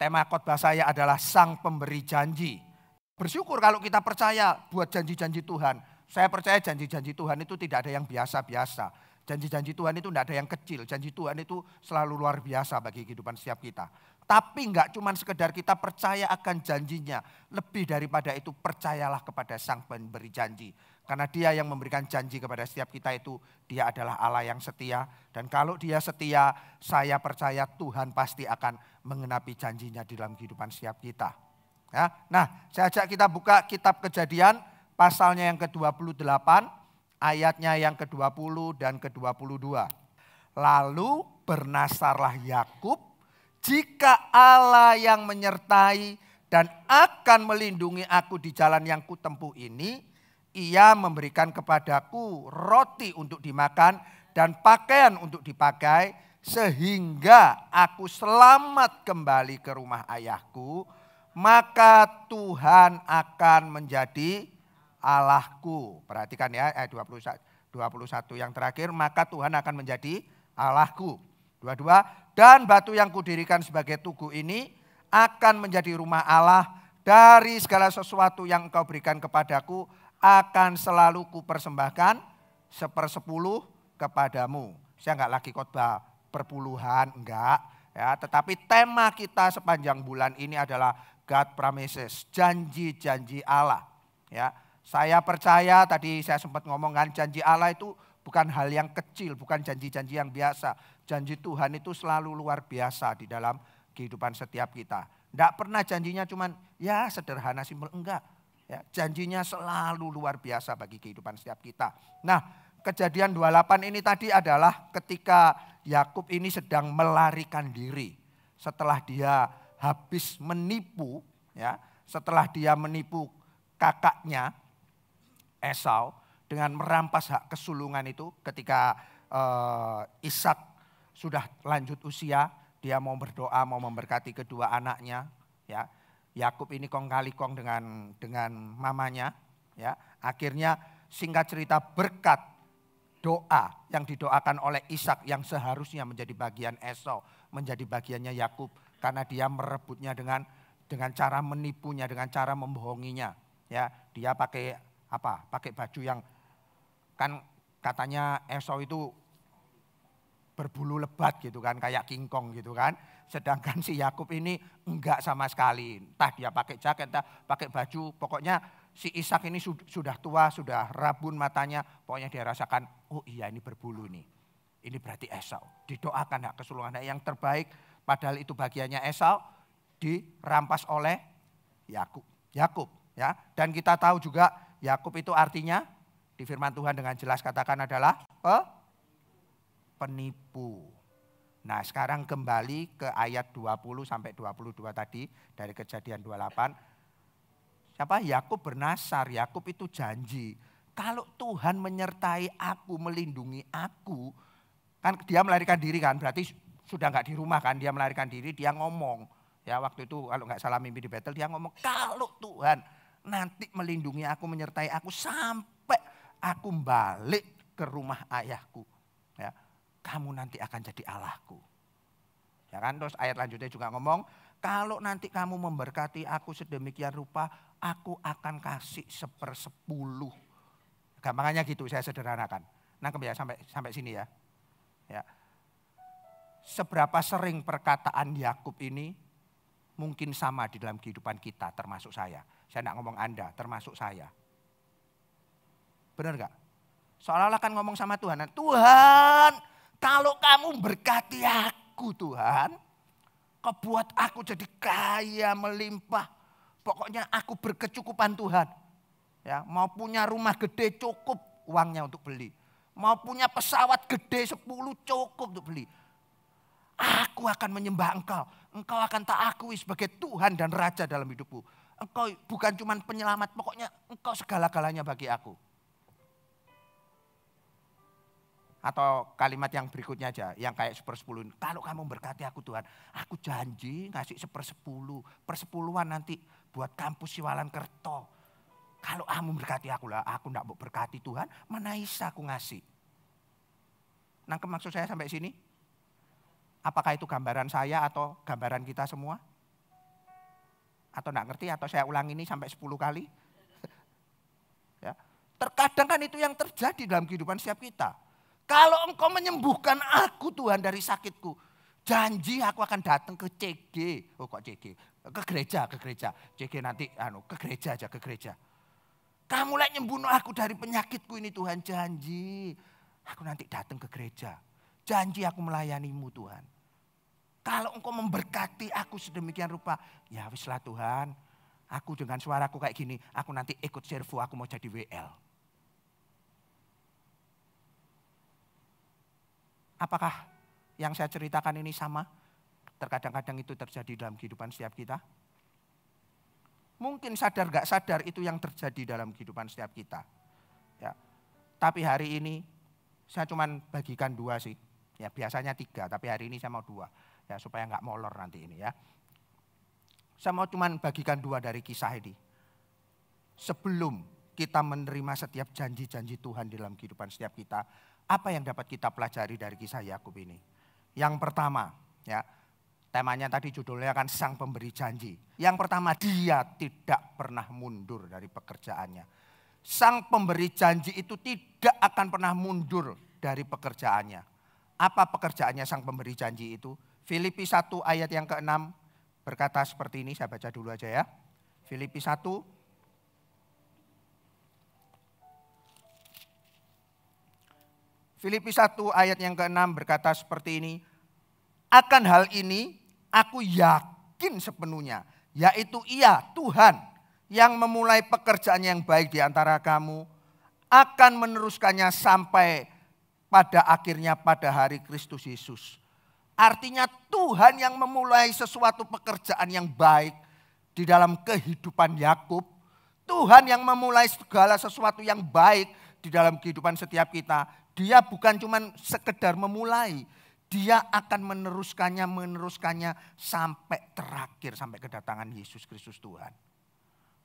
Tema khotbah saya adalah Sang Pemberi Janji. Bersyukur kalau kita percaya buat janji-janji Tuhan. Saya percaya janji-janji Tuhan itu tidak ada yang biasa-biasa. Janji-janji Tuhan itu tidak ada yang kecil. Janji Tuhan itu selalu luar biasa bagi kehidupan setiap kita. Tapi enggak cuma sekedar kita percaya akan janjinya. Lebih daripada itu percayalah kepada Sang Pemberi Janji. Karena Dia yang memberikan janji kepada setiap kita itu, Dia adalah Allah yang setia. Dan kalau Dia setia, saya percaya Tuhan pasti akan mengenapi janjinya di dalam kehidupan setiap kita. Ya. Nah, saya ajak kita buka kitab Kejadian pasalnya yang ke-28, ayatnya yang ke-20 dan ke-22. Lalu bernasarlah Yakub, jika Allah yang menyertai dan akan melindungi aku di jalan yang kutempuh ini, Ia memberikan kepadaku roti untuk dimakan dan pakaian untuk dipakai, sehingga aku selamat kembali ke rumah ayahku, maka Tuhan akan menjadi Allahku. Perhatikan ya ayat 21 yang terakhir, maka Tuhan akan menjadi Allahku. 22, dan batu yang kudirikan sebagai tugu ini akan menjadi rumah Allah, dari segala sesuatu yang engkau berikan kepadaku akan selalu kupersembahkan 1/10 kepadamu. Saya enggak lagi khotbah perpuluhan, enggak. Ya, tetapi tema kita sepanjang bulan ini adalah God promises, janji-janji Allah. Ya, saya percaya tadi saya sempat ngomongkan janji Allah itu bukan hal yang kecil, bukan janji-janji yang biasa. Janji Tuhan itu selalu luar biasa di dalam kehidupan setiap kita. Enggak pernah janjinya cuman ya sederhana, simpel, enggak. Ya, janjinya selalu luar biasa bagi kehidupan setiap kita. Nah, Kejadian 28 ini tadi adalah ketika Yakub ini sedang melarikan diri. Setelah dia habis menipu, ya, setelah dia menipu kakaknya Esau dengan merampas hak kesulungan itu, ketika Ishak sudah lanjut usia, dia mau berdoa, mau memberkati kedua anaknya, ya. Yakub ini kong kali kong dengan mamanya, ya. Akhirnya singkat cerita berkat doa yang didoakan oleh Ishak yang seharusnya menjadi bagian Esau, menjadi bagiannya Yakub, karena dia merebutnya dengan cara menipunya, dengan cara membohonginya, ya. Dia pakai apa? Pakai baju yang kan katanya Esau itu berbulu lebat gitu kan, kayak King Kong gitu kan. Sedangkan si Yakub ini enggak sama sekali. Entah dia pakai jaket, entah pakai baju. Pokoknya si Ishak ini sudah tua, sudah rabun matanya. Pokoknya dia rasakan, oh iya ini berbulu nih. Ini berarti Esau. Didoakan hak kesulungan yang terbaik. Padahal itu bagiannya Esau, dirampas oleh Yakub. Ya. Dan kita tahu juga Yakub itu artinya di firman Tuhan dengan jelas katakan adalah penipu. Nah, sekarang kembali ke ayat 20 sampai 22 tadi dari Kejadian 28. Siapa? Yakub bernasar, Yakub itu janji. Kalau Tuhan menyertai aku, melindungi aku, kan dia melarikan diri kan, berarti sudah enggak di rumah kan, dia melarikan diri, dia ngomong. Ya, waktu itu kalau enggak salah mimpi di Betel, dia ngomong, kalau Tuhan nanti melindungi aku, menyertai aku sampai aku balik ke rumah ayahku, ya, kamu nanti akan jadi Allahku. Ya kan, terus ayat lanjutnya juga ngomong, kalau nanti kamu memberkati aku sedemikian rupa, aku akan kasih 1/10. Gampangannya gitu, saya sederhanakan. Nangkep ya sampai sini ya. Ya. Seberapa sering perkataan Yakub ini mungkin sama di dalam kehidupan kita, termasuk saya. Saya enggak ngomong Anda, termasuk saya. Benar enggak? Seolah-olah kan ngomong sama Tuhan, Tuhan, kalau kamu berkati aku Tuhan, kau buat aku jadi kaya melimpah. Pokoknya aku berkecukupan Tuhan. Ya, mau punya rumah gede cukup uangnya untuk beli. Mau punya pesawat gede 10 cukup untuk beli. Aku akan menyembah engkau. Engkau akan tak akui sebagai Tuhan dan Raja dalam hidupku. Engkau bukan cuma penyelamat, pokoknya engkau segala-galanya bagi aku. Atau kalimat yang berikutnya aja, yang kayak 1/10. Kalau kamu berkati aku Tuhan, aku janji ngasih 1/10. Persepuluhan nanti buat kampus Siwalan Kerto. Kalau kamu berkati aku lah, aku enggak mau berkati Tuhan, mana bisa aku ngasih. Nangkep maksud saya sampai sini? Apakah itu gambaran saya atau gambaran kita semua? Atau enggak ngerti atau saya ulang ini sampai 10 kali. Ya. Terkadang kan itu yang terjadi dalam kehidupan setiap kita. Kalau engkau menyembuhkan aku Tuhan dari sakitku, janji aku akan datang ke CG. Oh kok CG? Ke gereja. CG nanti ke gereja aja, ke gereja. Kamu lagi nyembunuh aku dari penyakitku ini Tuhan, janji. Aku nanti datang ke gereja. Janji aku melayanimu Tuhan. Kalau engkau memberkati aku sedemikian rupa, ya wislah Tuhan. Aku dengan suaraku kayak gini, aku nanti ikut servo, aku mau jadi WL. Apakah yang saya ceritakan ini sama? Terkadang-kadang itu terjadi dalam kehidupan setiap kita. Mungkin sadar gak sadar itu yang terjadi dalam kehidupan setiap kita. Ya. Tapi hari ini saya cuma bagikan 2 sih. Ya biasanya 3, tapi hari ini saya mau 2. Ya supaya gak molor nanti ini ya. Saya mau cuma bagikan 2 dari kisah ini. Sebelum kita menerima setiap janji-janji Tuhan dalam kehidupan setiap kita, apa yang dapat kita pelajari dari kisah Yakub ini? Yang pertama, ya, temanya tadi judulnya kan sang pemberi janji. Yang pertama, dia tidak pernah mundur dari pekerjaannya. Sang pemberi janji itu tidak akan pernah mundur dari pekerjaannya. Apa pekerjaannya sang pemberi janji itu? Filipi 1 ayat yang ke-6 berkata seperti ini, saya baca dulu aja ya. Filipi 1 ayat yang ke-6 berkata seperti ini. Akan hal ini aku yakin sepenuhnya, yaitu Ia Tuhan yang memulai pekerjaan yang baik di antara kamu akan meneruskannya sampai pada akhirnya pada hari Kristus Yesus. Artinya Tuhan yang memulai sesuatu pekerjaan yang baik di dalam kehidupan Yakub. Tuhan yang memulai segala sesuatu yang baik di dalam kehidupan setiap kita. Dia bukan cuma sekedar memulai. Dia akan meneruskannya sampai terakhir. Sampai kedatangan Yesus Kristus Tuhan.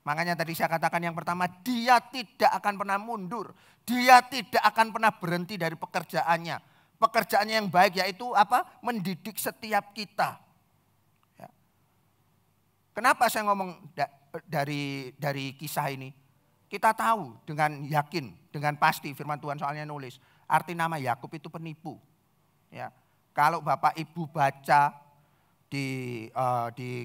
Makanya tadi saya katakan yang pertama, dia tidak akan pernah mundur. Dia tidak akan pernah berhenti dari pekerjaannya. Pekerjaannya yang baik yaitu apa? Mendidik setiap kita. Ya. Kenapa saya ngomong dari kisah ini? Kita tahu dengan yakin, dengan pasti firman Tuhan soalnya nulis. Arti nama Yakub itu penipu. Ya. Kalau Bapak Ibu baca di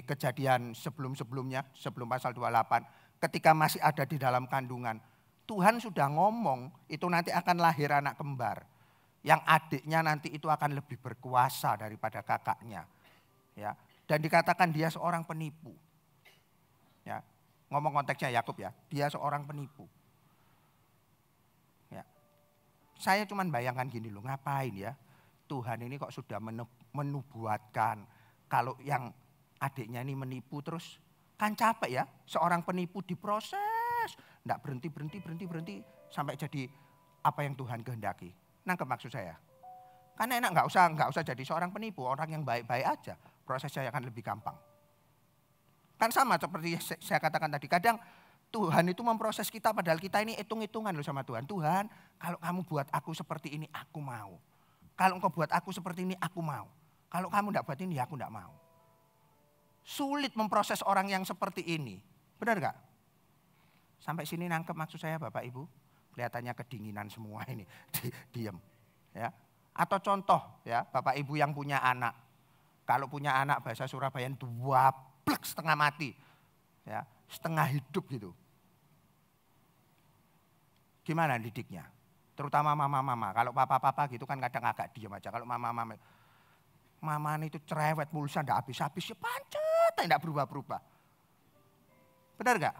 kejadian sebelum-sebelumnya, sebelum pasal 28. Ketika masih ada di dalam kandungan. Tuhan sudah ngomong itu nanti akan lahir anak kembar. Yang adiknya nanti itu akan lebih berkuasa daripada kakaknya. Ya. Dan dikatakan dia seorang penipu. Ya. Ngomong konteksnya Yakub ya, dia seorang penipu. Ya. Saya cuma bayangkan gini loh, ngapain ya Tuhan ini kok sudah menubuatkan kalau yang adiknya ini menipu terus. Kan capek ya, seorang penipu diproses. Enggak berhenti sampai jadi apa yang Tuhan kehendaki. Nangkep maksud saya. Karena enak nggak usah jadi seorang penipu, orang yang baik-baik aja, prosesnya akan lebih gampang. Kan sama seperti saya katakan tadi, kadang Tuhan itu memproses kita padahal kita ini hitung-hitungan loh sama Tuhan. Tuhan, kalau kamu buat aku seperti ini, aku mau. Kalau engkau buat aku seperti ini, aku mau. Kalau kamu enggak buat ini, aku enggak mau. Sulit memproses orang yang seperti ini. Benar enggak? Sampai sini nangkep maksud saya Bapak Ibu? Kelihatannya kedinginan semua ini, diam. Ya. Atau contoh ya, Bapak Ibu yang punya anak. Kalau punya anak bahasa Surabaya duablek setengah mati. Ya, setengah hidup gitu. Gimana didiknya? Terutama mama-mama. Kalau papa-papa gitu kan kadang agak diam aja. Kalau mama-mama, mama itu cerewet pulsa enggak habis-habis, ya pancet, enggak berubah-berubah. Benar enggak?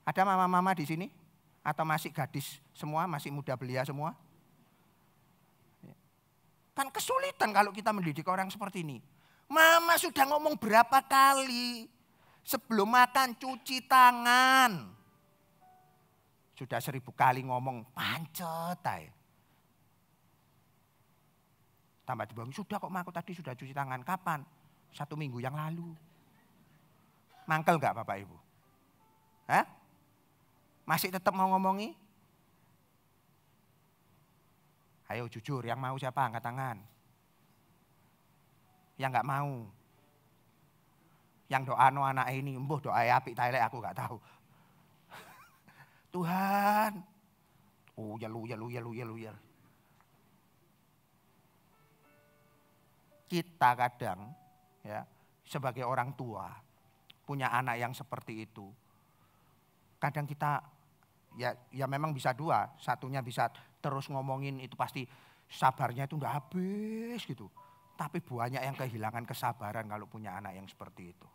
Ada mama-mama di sini? Atau masih gadis semua, masih muda belia semua? Kan kesulitan kalau kita mendidik orang seperti ini. Mama sudah ngomong berapa kali. Sebelum makan cuci tangan. Sudah 1000 kali ngomong pancet aja. Tambah dibilang, sudah kok aku tadi sudah cuci tangan. Kapan? 1 minggu yang lalu. Mangkel gak Bapak Ibu? Hah? Masih tetap mau ngomongi? Ayo jujur, yang mau siapa? Angkat tangan. Yang gak mau. Yang doa no anak ini, mbuh doa apik ta elek aku gak tahu. Tuhan, uyel. Kita kadang ya sebagai orang tua punya anak yang seperti itu. Kadang kita ya memang bisa dua, satunya bisa terus ngomongin itu pasti sabarnya itu udah habis gitu. Tapi banyak yang kehilangan kesabaran kalau punya anak yang seperti itu.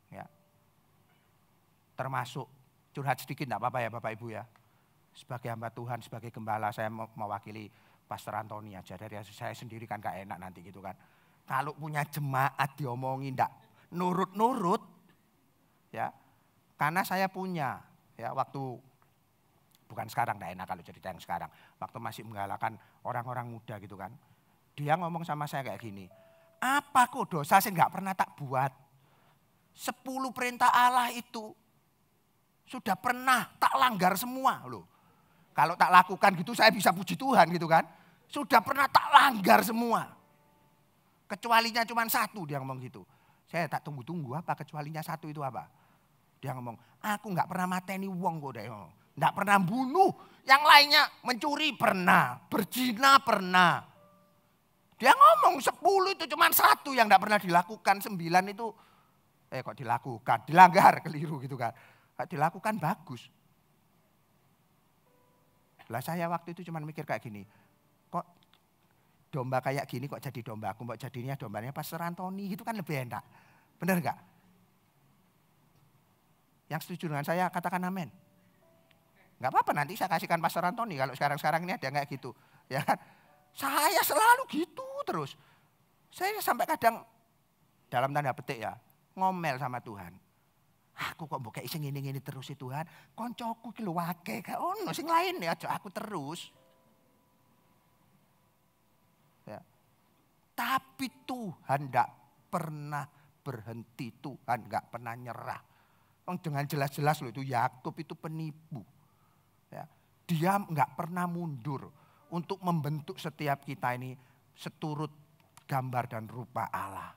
Ya. Termasuk curhat sedikit enggak apa-apa ya Bapak Ibu ya. Sebagai hamba Tuhan, sebagai gembala saya mewakili Pastor Antoni aja, dari saya sendiri kan gak enak nanti gitu kan. Kalau punya jemaat diomongin enggak nurut-nurut ya. Karena saya punya ya waktu, bukan sekarang enggak enak kalau cerita yang sekarang. Waktu masih menggalakan orang-orang muda gitu kan. Dia ngomong sama saya kayak gini, apa kok dosa saya enggak pernah tak buat. 10 perintah Allah itu sudah pernah tak langgar semua loh. Kalau tak lakukan gitu saya bisa puji Tuhan gitu kan. Sudah pernah tak langgar semua. Kecualinya cuma satu, dia ngomong gitu. Saya tak tunggu-tunggu apa kecualinya satu itu apa. Dia ngomong, aku gak pernah mateni wong kok deh. Gak pernah bunuh. Yang lainnya mencuri pernah, berzina pernah. Dia ngomong 10 itu cuma satu yang gak pernah dilakukan. 9 itu kok dilakukan, dilanggar, keliru gitu kan. Dilakukan bagus. Lah saya waktu itu cuma mikir kayak gini, kok domba kayak gini kok jadi domba aku, kok jadinya dombanya Pastor Antoni gitu kan lebih enak. Benar enggak? Yang setuju dengan saya katakan amin. Enggak apa-apa nanti saya kasihkan Pastor Antoni kalau sekarang-sekarang ini ada kayak gitu. Ya kan? Saya selalu gitu terus. Saya sampai kadang dalam tanda petik ya, ngomel sama Tuhan. Aku kok mbok sing ngene-ngene terus Tuhan. Koncoku ki lho akeh gak ono sing lain ya aja aku terus. Ya. Tapi Tuhan enggak pernah berhenti, Tuhan enggak pernah nyerah. Dengan jelas-jelas loh itu Yakub itu penipu. Ya. Dia enggak pernah mundur untuk membentuk setiap kita ini seturut gambar dan rupa Allah.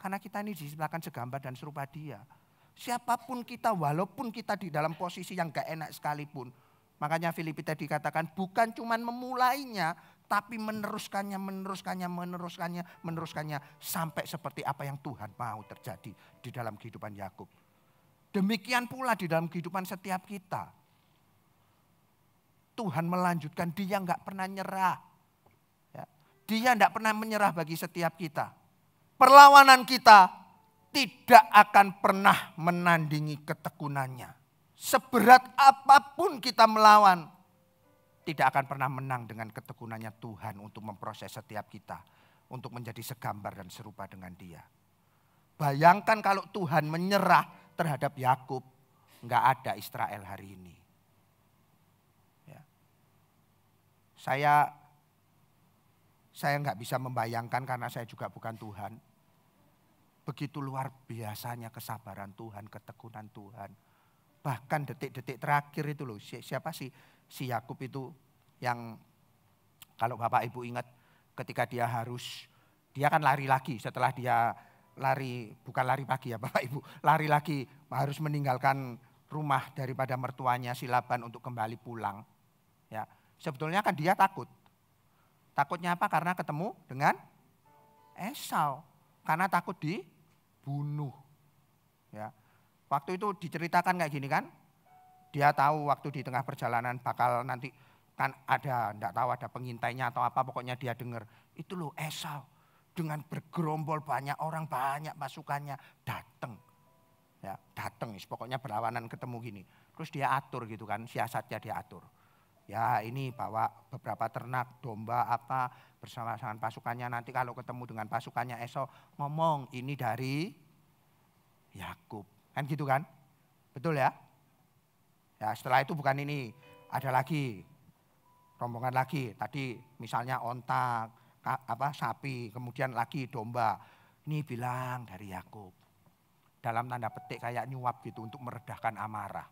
Karena kita ini diciptakan segambar dan serupa Dia. Siapapun kita, walaupun kita di dalam posisi yang gak enak sekalipun. Makanya Filipi tadi katakan bukan cuma memulainya, tapi meneruskannya sampai seperti apa yang Tuhan mau terjadi di dalam kehidupan Yakub. Demikian pula di dalam kehidupan setiap kita. Tuhan melanjutkan, Dia gak pernah nyerah. Ya. Dia gak pernah menyerah bagi setiap kita. Perlawanan kita tidak akan pernah menandingi ketekunannya. Seberat apapun kita melawan, tidak akan pernah menang dengan ketekunannya Tuhan untuk memproses setiap kita. Untuk menjadi segambar dan serupa dengan Dia. Bayangkan kalau Tuhan menyerah terhadap Yakub, nggak ada Israel hari ini. Ya. Saya nggak bisa membayangkan karena saya juga bukan Tuhan. Begitu luar biasanya kesabaran Tuhan, ketekunan Tuhan. Bahkan detik-detik terakhir itu loh, siapa sih si Yakub itu yang kalau Bapak Ibu ingat ketika dia kan lari lagi setelah dia bukan lari pagi ya Bapak Ibu, lari lagi harus meninggalkan rumah daripada mertuanya si Laban untuk kembali pulang. Ya, sebetulnya kan dia takut. Takutnya apa? Karena ketemu dengan Esau. Karena takut dibunuh. Ya. Waktu itu diceritakan kayak gini kan. Dia tahu waktu di tengah perjalanan bakal nanti kan enggak tahu ada pengintainya atau apa. Pokoknya dia dengar. Itu loh Esau. Dengan bergerombol banyak orang, banyak pasukannya datang. Ya, datang. Pokoknya berlawanan ketemu gini. Terus dia atur gitu kan. Siasatnya dia atur. Ya ini bawa beberapa ternak, domba apa bersama dengan pasukannya. Nanti kalau ketemu dengan pasukannya Esau ngomong ini dari Yakub. Kan gitu kan? Betul ya? Ya setelah itu bukan ini. Ada lagi rombongan lagi. Tadi misalnya onta, sapi, kemudian lagi domba. Ini bilang dari Yakub. Dalam tanda petik kayak nyuap gitu untuk meredahkan amarah.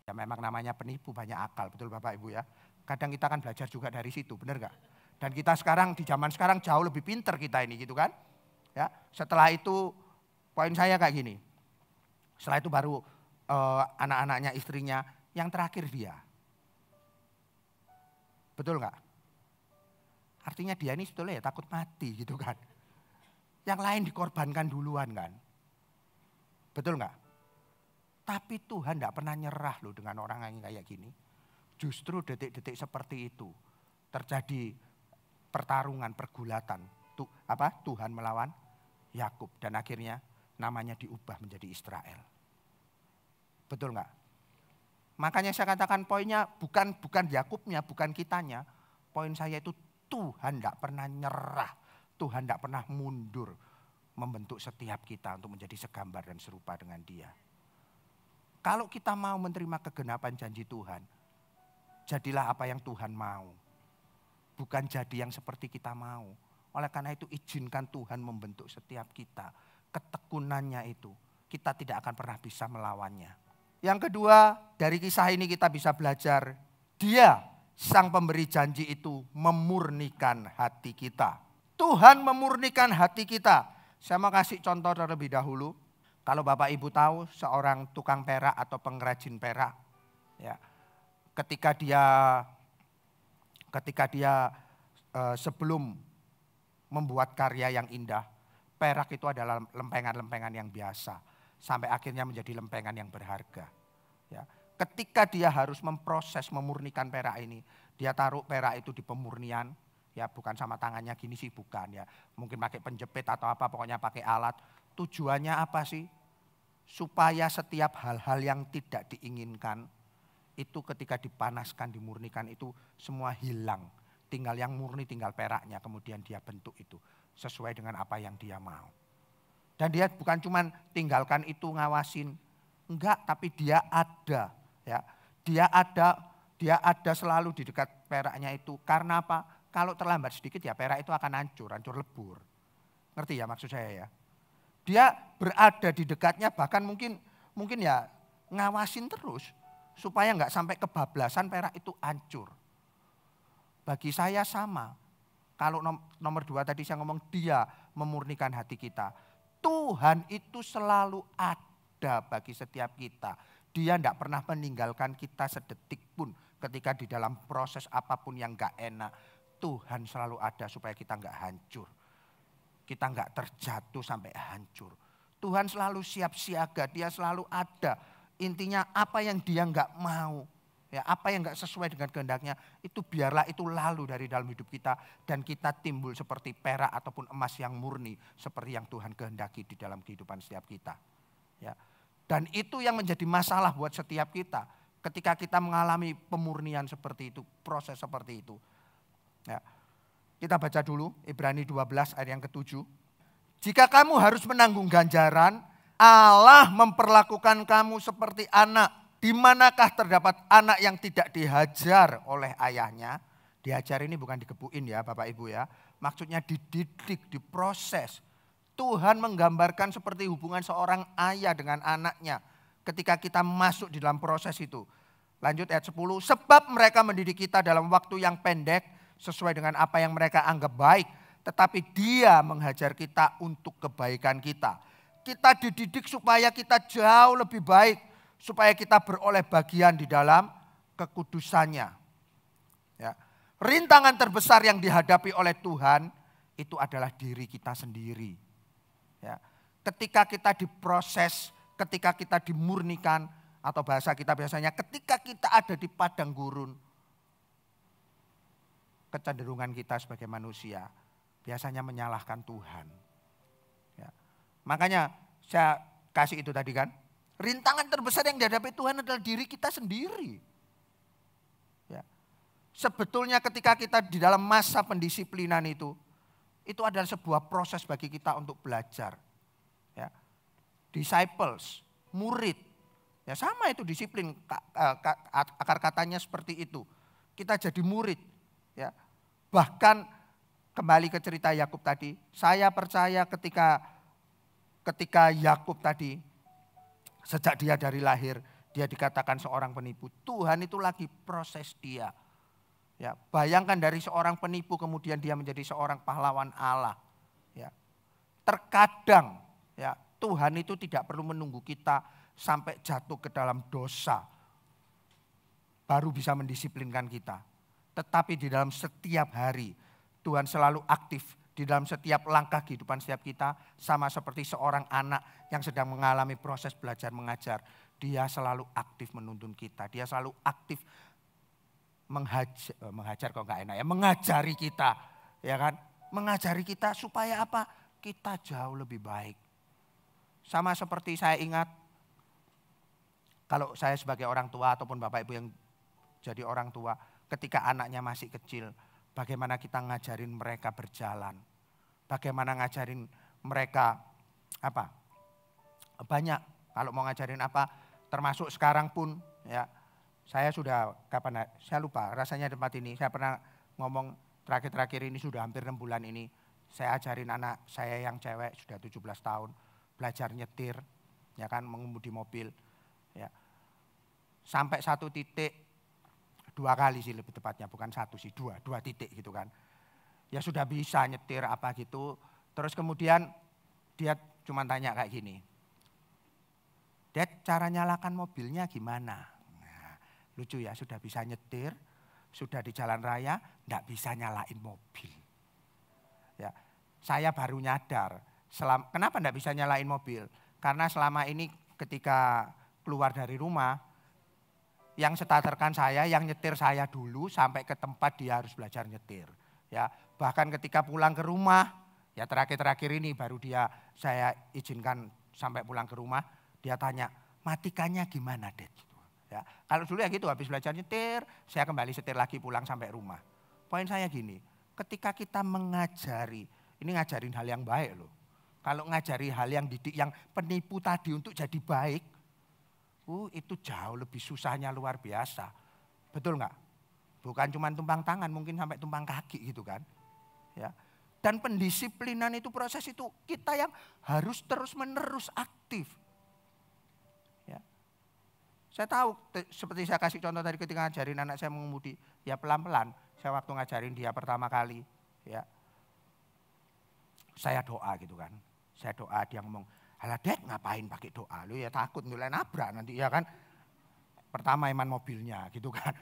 Ya memang namanya penipu banyak akal, betul Bapak Ibu ya. Kadang kita kan belajar juga dari situ, benar gak? Dan kita sekarang di zaman sekarang jauh lebih pinter kita ini gitu kan. Ya, setelah itu Poin saya kayak gini. Setelah itu baru anak-anaknya, istrinya, yang terakhir dia. Betul nggak? Artinya dia ini sebetulnya ya takut mati gitu kan. Yang lain dikorbankan duluan kan. Betul nggak? Tapi Tuhan tidak pernah nyerah loh dengan orang yang kayak gini. Justru detik-detik seperti itu terjadi pertarungan, pergulatan. Tuhan melawan Yakub dan akhirnya namanya diubah menjadi Israel. Betul nggak? Makanya saya katakan poinnya bukan Yakubnya, bukan kitanya. Poin saya itu Tuhan tidak pernah nyerah. Tuhan tidak pernah mundur membentuk setiap kita untuk menjadi segambar dan serupa dengan Dia. Kalau kita mau menerima kegenapan janji Tuhan, jadilah apa yang Tuhan mau. Bukan jadi yang seperti kita mau. Oleh karena itu izinkan Tuhan membentuk setiap kita. Ketekunannya itu kita tidak akan pernah bisa melawannya. Yang kedua, dari kisah ini kita bisa belajar, Dia sang pemberi janji itu memurnikan hati kita. Tuhan memurnikan hati kita. Saya mau kasih contoh terlebih dahulu. Kalau Bapak Ibu tahu seorang tukang perak atau pengrajin perak, ya, ketika dia sebelum membuat karya yang indah, perak itu adalah lempengan-lempengan yang biasa, sampai akhirnya menjadi lempengan yang berharga. Ya, ketika dia harus memproses, memurnikan perak ini, dia taruh perak itu di pemurnian. Ya bukan sama tangannya gini sih, bukan ya. Mungkin pakai penjepit atau apa, pokoknya pakai alat. Tujuannya apa sih? Supaya setiap hal-hal yang tidak diinginkan, itu ketika dipanaskan, dimurnikan itu semua hilang. Tinggal yang murni, tinggal peraknya, kemudian dia bentuk itu sesuai dengan apa yang dia mau. Dan dia bukan cuma tinggalkan itu ngawasin, enggak, tapi dia ada. Ya, dia ada selalu di dekat peraknya itu. Karena apa? Kalau terlambat sedikit ya perak itu akan hancur lebur. Ngerti ya maksud saya ya? Dia berada di dekatnya, bahkan mungkin ya ngawasin terus supaya enggak sampai kebablasan perak itu hancur. Bagi saya sama. Kalau nomor 2 tadi saya ngomong dia memurnikan hati kita. Tuhan itu selalu ada bagi setiap kita. Dia tidak pernah meninggalkan kita sedetik pun ketika di dalam proses apapun yang enggak enak. Tuhan selalu ada supaya kita enggak hancur. Kita enggak terjatuh sampai hancur. Tuhan selalu siap siaga, dia selalu ada. Intinya apa yang dia enggak mau, ya, apa yang enggak sesuai dengan kehendaknya, itu biarlah itu lalu dari dalam hidup kita. Dan kita timbul seperti perak ataupun emas yang murni. Seperti yang Tuhan kehendaki di dalam kehidupan setiap kita. Ya. Dan itu yang menjadi masalah buat setiap kita. Ketika kita mengalami pemurnian seperti itu, proses seperti itu. Ya. Kita baca dulu Ibrani 12 ayat yang ke-7. Jika kamu harus menanggung ganjaran, Allah memperlakukan kamu seperti anak. Di manakah terdapat anak yang tidak dihajar oleh ayahnya? Dihajar ini bukan dikebukin ya Bapak Ibu ya. Maksudnya dididik, diproses. Tuhan menggambarkan seperti hubungan seorang ayah dengan anaknya. Ketika kita masuk di dalam proses itu. Lanjut ayat 10. Sebab mereka mendidik kita dalam waktu yang pendek. Sesuai dengan apa yang mereka anggap baik. Tetapi dia menghajar kita untuk kebaikan kita. Kita dididik supaya kita jauh lebih baik. Supaya kita beroleh bagian di dalam kekudusannya. Ya. Rintangan terbesar yang dihadapi oleh Tuhan. Itu adalah diri kita sendiri. Ya. Ketika kita diproses. Ketika kita dimurnikan. Atau bahasa kita biasanya ketika kita ada di padang gurun. Kecenderungan kita sebagai manusia biasanya menyalahkan Tuhan. Ya. Makanya saya kasih itu tadi kan. Rintangan terbesar yang dihadapi Tuhan adalah diri kita sendiri. Ya. Sebetulnya ketika kita di dalam masa pendisiplinan itu adalah sebuah proses bagi kita untuk belajar. Ya. Disciples, murid. Ya sama itu disiplin, akar katanya seperti itu. Kita jadi murid. Ya. Bahkan kembali ke cerita Yakub tadi, saya percaya ketika Yakub tadi, sejak dia dari lahir, dia dikatakan seorang penipu. Tuhan itu lagi proses dia. Ya, bayangkan dari seorang penipu kemudian dia menjadi seorang pahlawan Allah. Ya. Terkadang ya, Tuhan itu tidak perlu menunggu kita sampai jatuh ke dalam dosa baru bisa mendisiplinkan kita. Tetapi di dalam setiap hari Tuhan selalu aktif di dalam setiap langkah kehidupan setiap kita, sama seperti seorang anak yang sedang mengalami proses belajar mengajar. Dia selalu aktif menuntun kita, dia selalu aktif mengajari kita, ya kan? Mengajari kita supaya apa? Kita jauh lebih baik. Sama seperti saya ingat, kalau saya sebagai orang tua ataupun Bapak Ibu yang jadi orang tua, ketika anaknya masih kecil, bagaimana kita ngajarin mereka berjalan, bagaimana ngajarin mereka apa? Banyak, kalau mau ngajarin apa, termasuk sekarang pun ya. Saya sudah saya lupa rasanya tempat ini, saya pernah ngomong terakhir-terakhir ini sudah hampir 6 bulan ini. Saya ajarin anak saya yang cewek sudah 17 tahun belajar nyetir, ya kan, mengemudi mobil, ya. Sampai satu titik, 2 kali sih lebih tepatnya, bukan 1 sih, 2 titik gitu kan. Ya sudah bisa nyetir apa gitu, terus kemudian dia cuma tanya kayak gini, "Dad, cara nyalakan mobilnya gimana?" Lucu ya, sudah bisa nyetir, sudah di jalan raya, enggak bisa nyalain mobil. Ya, saya baru nyadar, kenapa enggak bisa nyalain mobil? Karena selama ini ketika keluar dari rumah, yang starterkan saya, yang nyetir saya dulu sampai ke tempat dia harus belajar nyetir. Ya, bahkan ketika pulang ke rumah, ya terakhir-terakhir ini baru saya izinkan sampai pulang ke rumah, dia tanya, "Matikannya gimana, Dad?" Ya, kalau dulu ya gitu, habis belajar nyetir, saya kembali setir lagi pulang sampai rumah. Poin saya gini, ketika kita mengajari, ini ngajarin hal yang baik loh. Kalau ngajari hal yang didik, yang penipu tadi untuk jadi baik, itu jauh lebih susahnya luar biasa. Betul nggak? Bukan cuma tumpang tangan, mungkin sampai tumpang kaki gitu kan. Ya. Dan pendisiplinan itu, proses itu kita yang harus terus menerus aktif. Saya tahu, seperti saya kasih contoh tadi ketika ngajarin anak saya mengemudi, ya pelan-pelan. Saya waktu ngajarin dia pertama kali, ya saya doa gitu kan. Saya doa, dia ngomong, "Alah Dad, ngapain pakai doa? Lu ya takut nilai nabrak nanti ya kan." Pertama iman mobilnya gitu kan.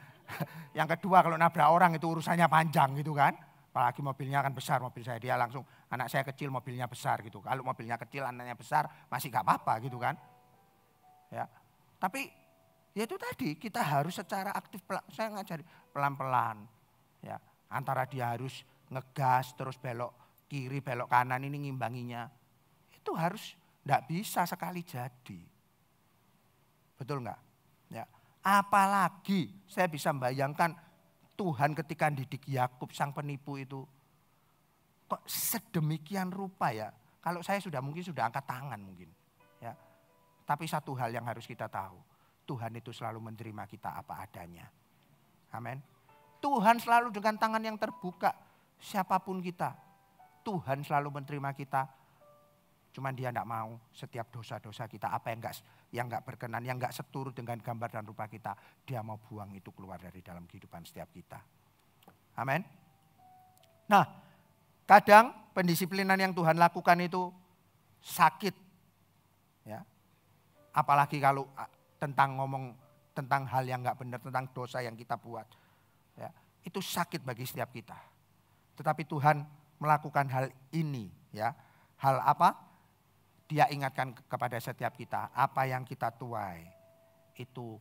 Yang kedua kalau nabrak orang itu urusannya panjang gitu kan. Apalagi mobilnya kan besar, mobil saya, dia langsung, anak saya kecil mobilnya besar gitu. Kalau mobilnya kecil anaknya besar masih gak apa-apa gitu kan. Ya, tapi ya itu tadi, kita harus secara aktif, saya ngajari pelan-pelan. Ya, antara dia harus ngegas terus belok kiri, belok kanan, ini ngimbanginya. Itu harus, enggak bisa sekali jadi. Betul enggak? Ya. Apalagi saya bisa membayangkan Tuhan ketika didik Yakub sang penipu itu. Kok sedemikian rupa ya. Kalau saya mungkin sudah angkat tangan mungkin. Ya. Tapi satu hal yang harus kita tahu. Tuhan itu selalu menerima kita apa adanya. Amin. Tuhan selalu dengan tangan yang terbuka. Siapapun kita. Tuhan selalu menerima kita. Cuman dia tidak mau setiap dosa-dosa kita. Apa yang enggak berkenan. Yang enggak seturut dengan gambar dan rupa kita. Dia mau buang itu keluar dari dalam kehidupan setiap kita. Amin. Nah, kadang pendisiplinan yang Tuhan lakukan itu sakit. Ya. Apalagi kalau ngomong tentang hal yang enggak benar, tentang dosa yang kita buat. Ya, itu sakit bagi setiap kita. Tetapi Tuhan melakukan hal ini, ya. Hal apa? Dia ingatkan kepada setiap kita, apa yang kita tuai itu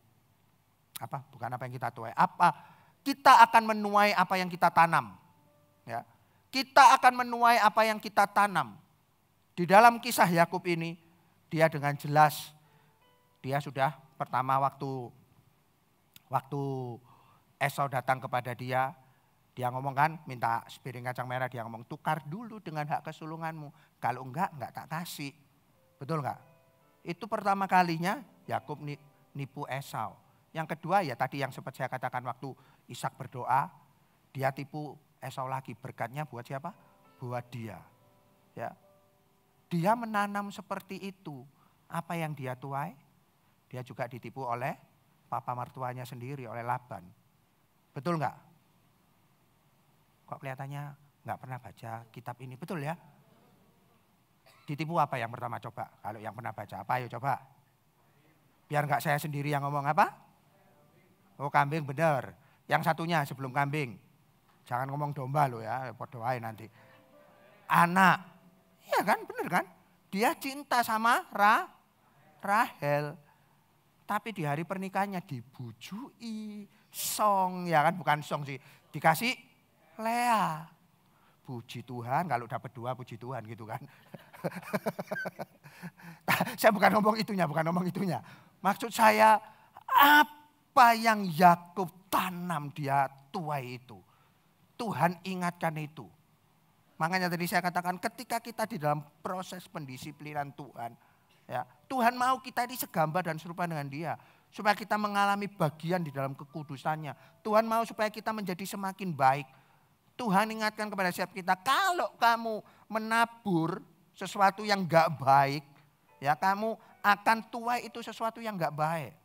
apa? Bukan apa yang kita tuai, apa kita akan menuai apa yang kita tanam. Ya. Kita akan menuai apa yang kita tanam. Di dalam kisah Yakub ini, dia dengan jelas, dia sudah pertama waktu Esau datang kepada dia ngomong kan, minta sepiring kacang merah, dia ngomong, "Tukar dulu dengan hak kesulunganmu. Kalau enggak tak kasih." Betul enggak? Itu pertama kalinya Yakub nipu Esau. Yang kedua ya tadi yang sempat saya katakan waktu Ishak berdoa, dia tipu Esau lagi. Berkatnya buat siapa? Buat dia. Ya. Dia menanam seperti itu. Apa yang dia tuai? Dia juga ditipu oleh papa mertuanya sendiri, oleh Laban. Betul enggak? Kok kelihatannya enggak pernah baca kitab ini, betul ya? Ditipu apa yang pertama coba? Kalau yang pernah baca apa ayo coba. Biar enggak saya sendiri yang ngomong apa? Oh kambing benar. Yang satunya sebelum kambing. Jangan ngomong domba loh ya, podo ae nanti. Anak. Iya kan benar kan? Dia cinta sama Rahel. Tapi di hari pernikahannya dibujui. Song ya kan bukan song sih. Dikasih Lea. Puji Tuhan kalau dapat 2 puji Tuhan gitu kan. Saya bukan ngomong itunya. Maksud saya apa yang Yakub tanam dia tuai itu. Tuhan ingatkan itu. Makanya tadi saya katakan ketika kita di dalam proses pendisiplinan Tuhan. Ya, Tuhan mau kita ini segambar dan serupa dengan dia. Supaya kita mengalami bagian di dalam kekudusannya. Tuhan mau supaya kita menjadi semakin baik. Tuhan ingatkan kepada setiap kita, kalau kamu menabur sesuatu yang gak baik, ya kamu akan tuai itu sesuatu yang gak baik.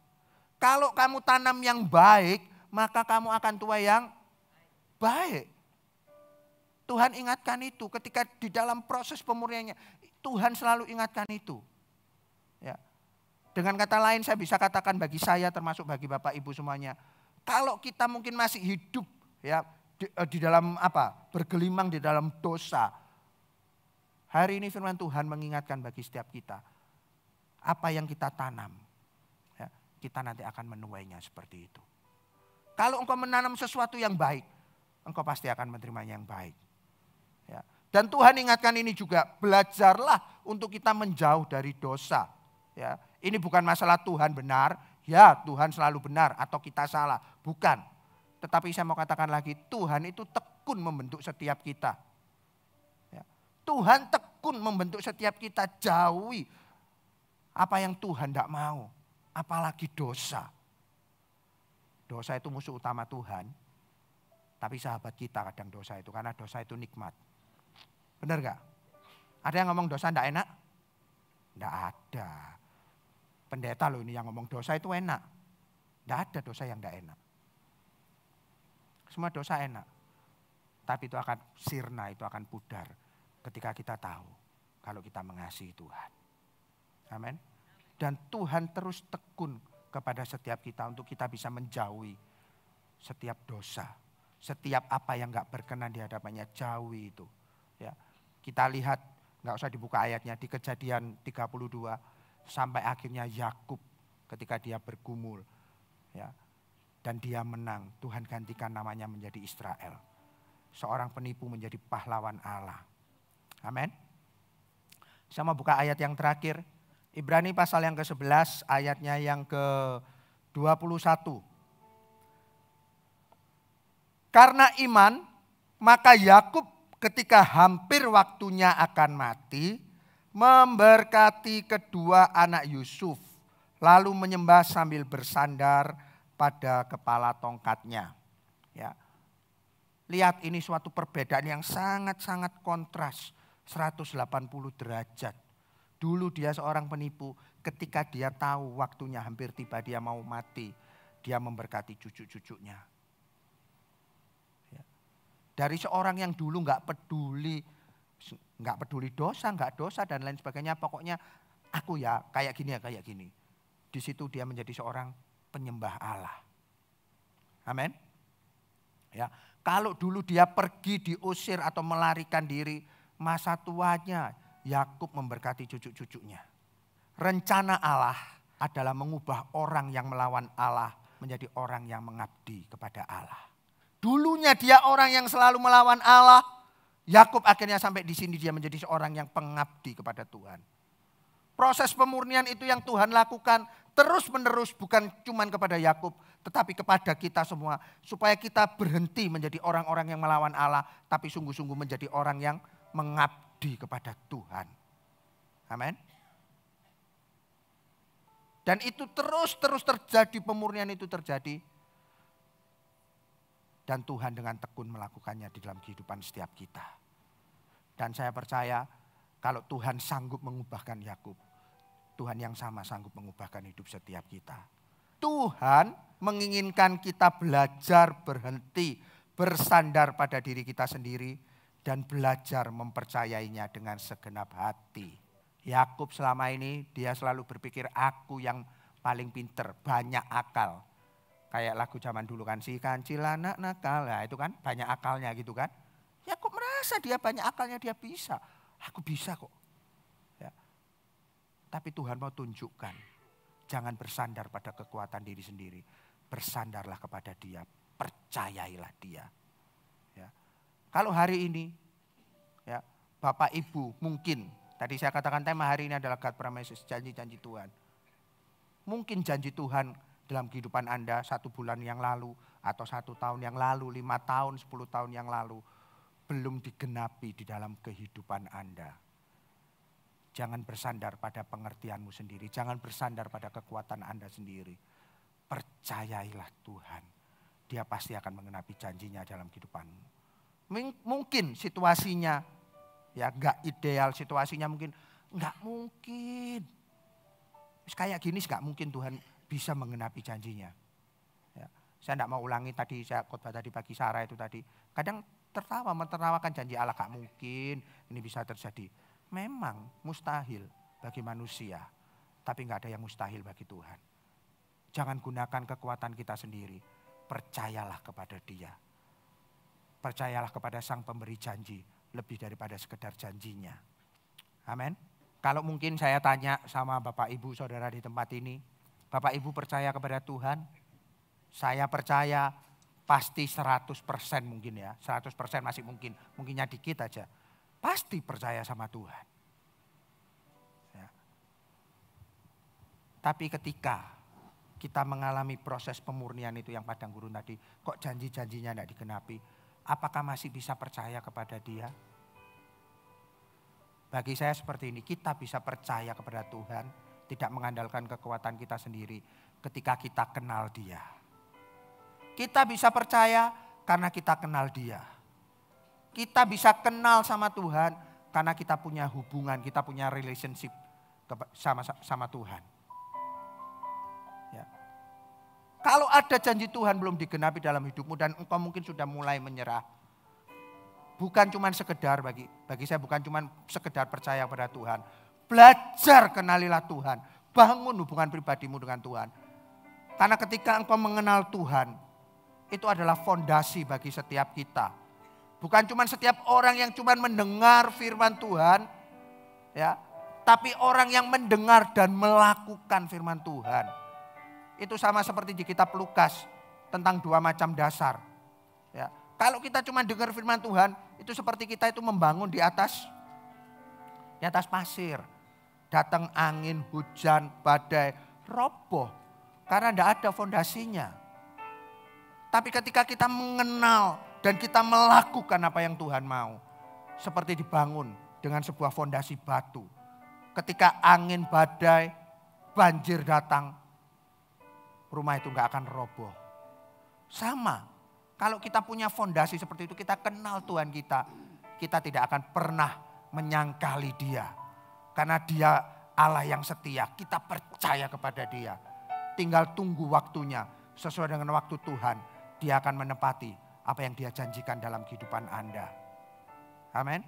Kalau kamu tanam yang baik, maka kamu akan tuai yang baik. Tuhan ingatkan itu ketika di dalam proses pemurniannya, Tuhan selalu ingatkan itu. Ya. Dengan kata lain saya bisa katakan bagi saya termasuk bagi Bapak Ibu semuanya, kalau kita mungkin masih hidup ya di dalam bergelimang di dalam dosa. Hari ini firman Tuhan mengingatkan bagi setiap kita. Apa yang kita tanam. Ya, kita nanti akan menuainya seperti itu. Kalau engkau menanam sesuatu yang baik. Engkau pasti akan menerimanya yang baik. Ya. Dan Tuhan ingatkan ini juga. Belajarlah untuk kita menjauh dari dosa. Ya. Ini bukan masalah Tuhan benar. Ya Tuhan selalu benar atau kita salah. Bukan. Tetapi saya mau katakan lagi, Tuhan itu tekun membentuk setiap kita. Ya. Tuhan tekun membentuk setiap kita, jauhi apa yang Tuhan tidak mau. Apalagi dosa. Dosa itu musuh utama Tuhan. Tapi sahabat kita kadang dosa itu, karena dosa itu nikmat. Benar gak? Ada yang ngomong dosa tidak enak? Tidak ada. Pendeta loh ini yang ngomong dosa itu enak. Tidak ada dosa yang tidak enak. Semua dosa enak. Tapi itu akan sirna, itu akan pudar. Ketika kita tahu kalau kita mengasihi Tuhan. Amin. Dan Tuhan terus tekun kepada setiap kita untuk kita bisa menjauhi setiap dosa. Setiap apa yang gak berkenan di hadapannya, jauhi itu. Ya. Kita lihat, gak usah dibuka ayatnya, di Kejadian 32. Sampai akhirnya Yakub ketika dia bergumul. Ya. Dan dia menang, Tuhan gantikan namanya menjadi Israel. Seorang penipu menjadi pahlawan Allah. Amin. Saya mau buka ayat yang terakhir. Ibrani pasal yang ke-11 ayatnya yang ke-21. Karena iman, maka Yakub ketika hampir waktunya akan mati, memberkati kedua anak Yusuf. Lalu menyembah sambil bersandar pada kepala tongkatnya. Ya. Lihat ini suatu perbedaan yang sangat-sangat kontras. 180 derajat. Dulu dia seorang penipu, ketika dia tahu waktunya hampir tiba dia mau mati. Dia memberkati cucu-cucunya. Ya. Dari seorang yang dulu gak peduli dosa, gak dosa dan lain sebagainya. Pokoknya aku ya kayak gini. Di situ dia menjadi seorang penyembah Allah. Amin. Ya, kalau dulu dia pergi diusir atau melarikan diri, masa tuanya Yakub memberkati cucu-cucunya. Rencana Allah adalah mengubah orang yang melawan Allah menjadi orang yang mengabdi kepada Allah. Dulunya dia orang yang selalu melawan Allah, Yakub akhirnya sampai di sini dia menjadi seorang yang pengabdi kepada Tuhan. Proses pemurnian itu yang Tuhan lakukan terus menerus bukan cuma kepada Yakub tetapi kepada kita semua. Supaya kita berhenti menjadi orang-orang yang melawan Allah tapi sungguh-sungguh menjadi orang yang mengabdi kepada Tuhan. Amin. Dan itu terus terjadi, pemurnian itu terjadi. Dan Tuhan dengan tekun melakukannya di dalam kehidupan setiap kita. Dan saya percaya kalau Tuhan sanggup mengubahkan Yakub, Tuhan yang sama sanggup mengubahkan hidup setiap kita. Tuhan menginginkan kita belajar berhenti, bersandar pada diri kita sendiri dan belajar mempercayainya dengan segenap hati. Yakub selama ini dia selalu berpikir aku yang paling pinter, banyak akal. Kayak lagu zaman dulu kan, si kancil anak nakal, nah itu kan banyak akalnya gitu kan. Yakub merasa dia banyak akalnya, dia bisa. Aku bisa kok. Ya. Tapi Tuhan mau tunjukkan, jangan bersandar pada kekuatan diri sendiri. Bersandarlah kepada Dia, percayailah Dia. Ya. Kalau hari ini, ya, Bapak Ibu mungkin, tadi saya katakan tema hari ini adalah God Promises, janji-janji Tuhan. Mungkin janji Tuhan dalam kehidupan Anda 1 bulan yang lalu, atau 1 tahun yang lalu, 5 tahun, 10 tahun yang lalu, belum digenapi di dalam kehidupan Anda. Jangan bersandar pada pengertianmu sendiri, jangan bersandar pada kekuatan Anda sendiri. Percayailah Tuhan, Dia pasti akan menggenapi janjinya dalam kehidupanmu. Mungkin situasinya ya enggak ideal, situasinya mungkin enggak mungkin. Kayak gini enggak mungkin Tuhan bisa menggenapi janjinya. Ya, saya enggak mau ulangi tadi, saya khotbah tadi bagi Sarah itu tadi. Kadang menertawakan janji Allah, enggak mungkin ini bisa terjadi. Memang mustahil bagi manusia, tapi enggak ada yang mustahil bagi Tuhan. Jangan gunakan kekuatan kita sendiri, percayalah kepada Dia. Percayalah kepada Sang Pemberi janji, lebih daripada sekedar janjinya. Amin. Kalau mungkin saya tanya sama Bapak Ibu Saudara di tempat ini, Bapak Ibu percaya kepada Tuhan? Saya percaya pasti 100% mungkin ya, 100% masih mungkin, mungkinnya dikit aja. Pasti percaya sama Tuhan. Ya. Tapi ketika kita mengalami proses pemurnian itu yang padang gurun tadi, kok janji-janjinya tidak digenapi, apakah masih bisa percaya kepada Dia? Bagi saya seperti ini, kita bisa percaya kepada Tuhan, tidak mengandalkan kekuatan kita sendiri ketika kita kenal Dia. Kita bisa percaya karena kita kenal Dia. Kita bisa kenal sama Tuhan karena kita punya hubungan, kita punya relationship sama Tuhan. Ya. Kalau ada janji Tuhan belum digenapi dalam hidupmu dan engkau mungkin sudah mulai menyerah, bukan cuma sekedar bagi saya bukan cuma sekedar percaya pada Tuhan. Belajar kenalilah Tuhan. Bangun hubungan pribadimu dengan Tuhan. Karena ketika engkau mengenal Tuhan, itu adalah fondasi bagi setiap kita. Bukan cuma setiap orang yang cuma mendengar firman Tuhan, ya, tapi orang yang mendengar dan melakukan firman Tuhan. Itu sama seperti di kitab Lukas tentang 2 macam dasar. Ya. Kalau kita cuma dengar firman Tuhan, itu seperti kita itu membangun di atas pasir. Datang angin, hujan, badai, roboh. Karena tidak ada fondasinya. Tapi ketika kita mengenal dan kita melakukan apa yang Tuhan mau. Seperti dibangun dengan sebuah fondasi batu. Ketika angin, badai, banjir datang, rumah itu gak akan roboh. Sama. Kalau kita punya fondasi seperti itu, kita kenal Tuhan kita tidak akan pernah menyangkali Dia. Karena Dia Allah yang setia, kita percaya kepada Dia. Tinggal tunggu waktunya, sesuai dengan waktu Tuhan, Dia akan menepati apa yang Dia janjikan dalam kehidupan Anda. Amin.